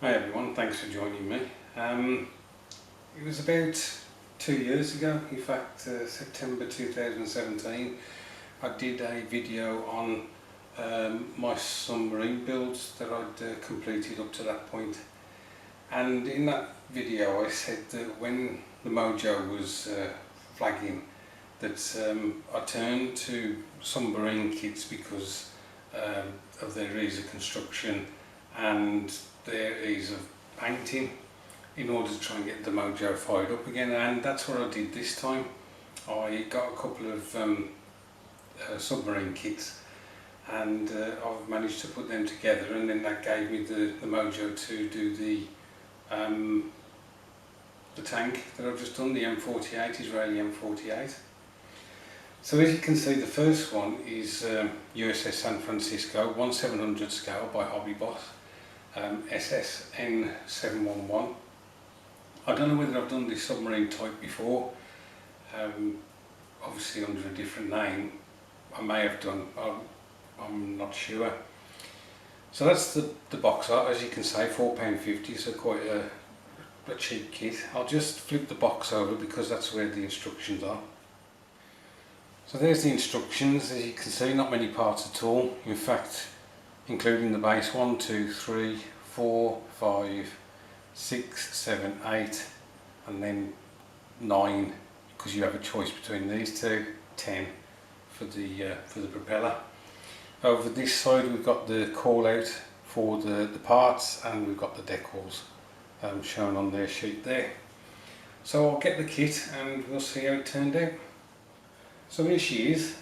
Hi everyone, thanks for joining me. It was about 2 years ago, in fact September 2017, I did a video on my submarine builds that I'd completed up to that point. And in that video I said that when the mojo was flagging that I turned to submarine kits because of their ease of construction and their ease of painting in order to try and get the mojo fired up again, and that's what I did this time. I got a couple of submarine kits and I've managed to put them together, and then that gave me the mojo to do the tank that I've just done, the M48, Israeli M48. So as you can see, the first one is USS San Francisco 1/700 scale by Hobby Boss. SSN711. I don't know whether I've done this submarine type before, obviously under a different name. I may have done, I'm not sure. So that's the box art, as you can see, £4.50, so quite a cheap kit. I'll just flip the box over because that's where the instructions are. So there's the instructions. As you can see, not many parts at all. In fact, including the base 1, 2, 3, 4, 5, 6, 7, 8 and then 9, because you have a choice between these two, 10 for the propeller. Over this side we've got the call out for the parts, and we've got the decals shown on their sheet there. So I'll get the kit and we'll see how it turned out. So here she is.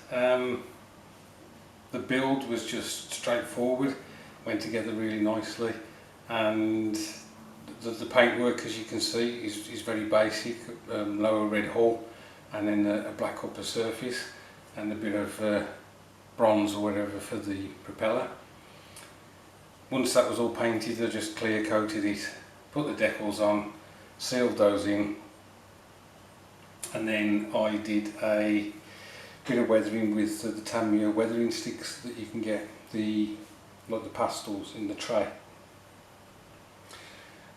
The build was just straightforward, went together really nicely, and the paintwork, as you can see, is very basic. Lower red hull and then a black upper surface and a bit of bronze or whatever for the propeller. Once that was all painted, I just clear coated it, put the decals on, sealed those in, and then I did a bit of weathering with the Tamiya weathering sticks that you can get, like the pastels in the tray.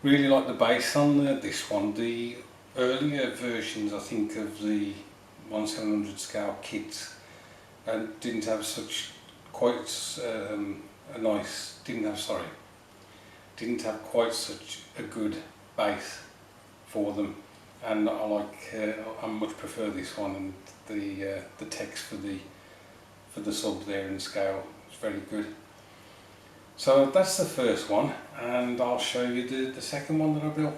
Really like the base on this one. The earlier versions, I think, of the 1/700 scale kits didn't have such quite didn't have quite such a good base for them, and I much prefer this one, and the text for the sub there in scale is very good. So that's the first one, and I'll show you the second one that I built.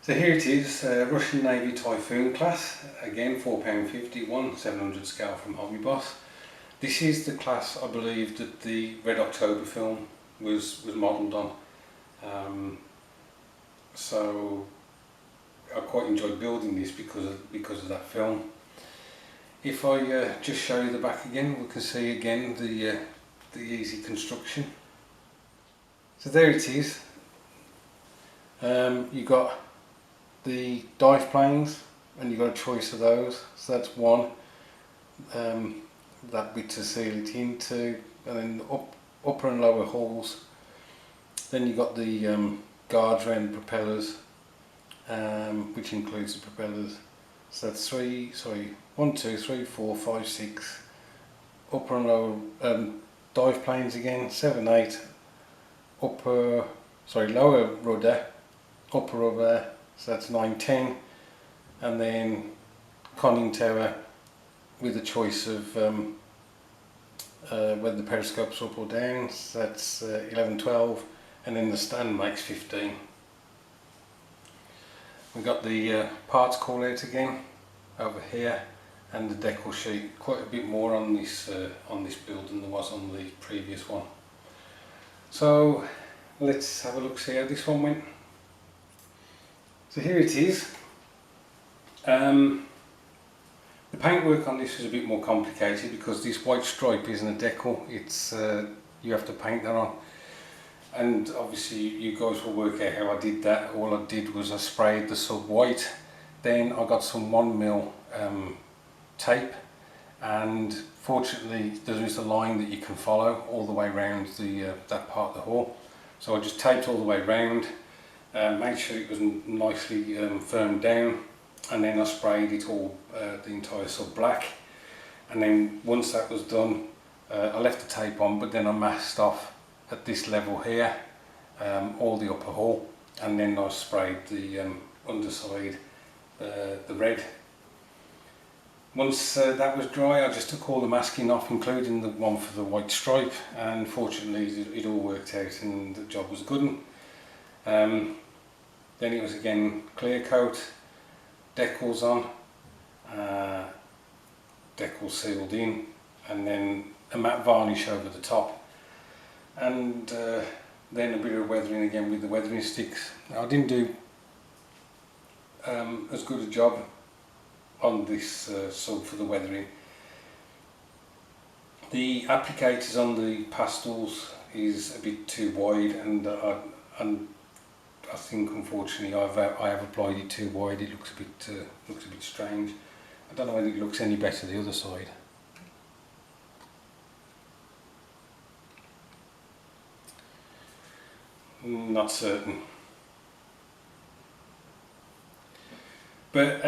So here it is, Russian Navy Typhoon class, again £4.50, 1/700 scale from Hobby Boss. This is the class, I believe, that the Red October film was modelled on. So I quite enjoyed building this because of that film. If I just show you the back again, we can see again the easy construction. So there it is. You got the dive planes, and you got a choice of those. So that's one. That bit to seal it into, and then upper and lower hulls. Then you got the guards around the propellers, which includes the propellers. So that's 1, 2, 3, 4, 5, 6 upper and lower dive planes again, 7, 8 lower rudder, upper rudder, so that's 9, 10, and then conning tower with a choice of whether the periscope's up or down, so that's 11, 12, and then the stand makes 15. We've got the parts call out again over here, and the decal sheet, quite a bit more on this build than there was on the previous one. So let's have a look, see how this one went. So here it is. The paintwork on this is a bit more complicated because this white stripe isn't a decal, it's you have to paint that on. And obviously you guys will work out how I did that. All I did was I sprayed the sub white, then I got some 1mm tape, and fortunately there is a line that you can follow all the way around that part of the hull. So I just taped all the way round, made sure it was nicely firmed down, and then I sprayed it all, the entire sub black. And then once that was done, I left the tape on, but then I masked off at this level here, all the upper hull, and then I sprayed the underside, the red. Once that was dry, I just took all the masking off, including the one for the white stripe, and fortunately it all worked out and the job was a good one. Then it was again clear coat, decals on, decal sealed in, and then a matte varnish over the top, and then a bit of weathering again with the weathering sticks. I didn't do as good a job on this sub for the weathering. The applicators on the pastels is a bit too wide, and I think unfortunately I have applied it too wide. It looks a bit strange. I don't know whether it looks any better the other side. Not certain. But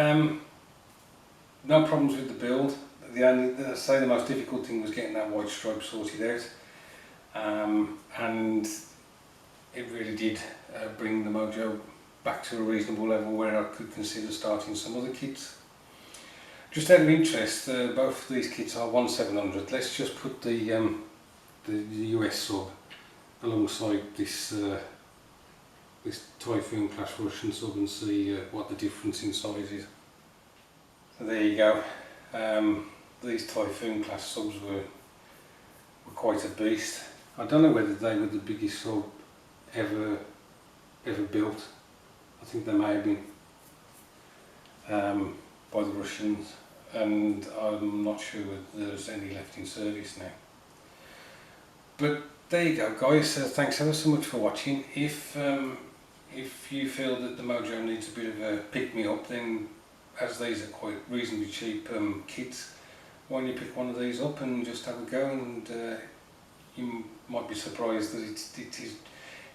no problems with the build. I'd say the most difficult thing was getting that white stripe sorted out, and it really did bring the Mojo back to a reasonable level where I could consider starting some other kits. Just out of interest, both of these kits are 1700. Let's just put the US sub alongside this this Typhoon class Russian sub and see what the difference in size is. So there you go. These Typhoon class subs were quite a beast. I don't know whether they were the biggest sub ever built. I think they may have been by the Russians, and I'm not sure whether there's any left in service now. But there you go, guys. Thanks ever so much for watching. If you feel that the Mojo needs a bit of a pick-me-up, then as these are quite reasonably cheap kits, why don't you pick one of these up and just have a go, and you might be surprised that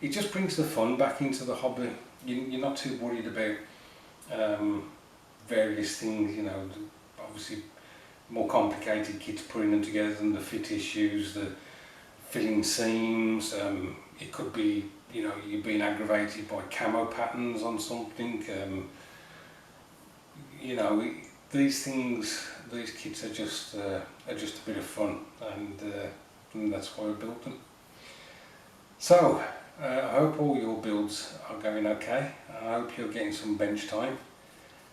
it just brings the fun back into the hobby. You're not too worried about various things, you know, obviously more complicated kits, putting them together, than the fit issues, the filling seams. It could be, you know, you've been aggravated by camo patterns on something. You know, these kits are just a bit of fun, and that's why I built them. So I hope all your builds are going okay. I hope you're getting some bench time,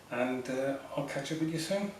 and I'll catch up with you soon.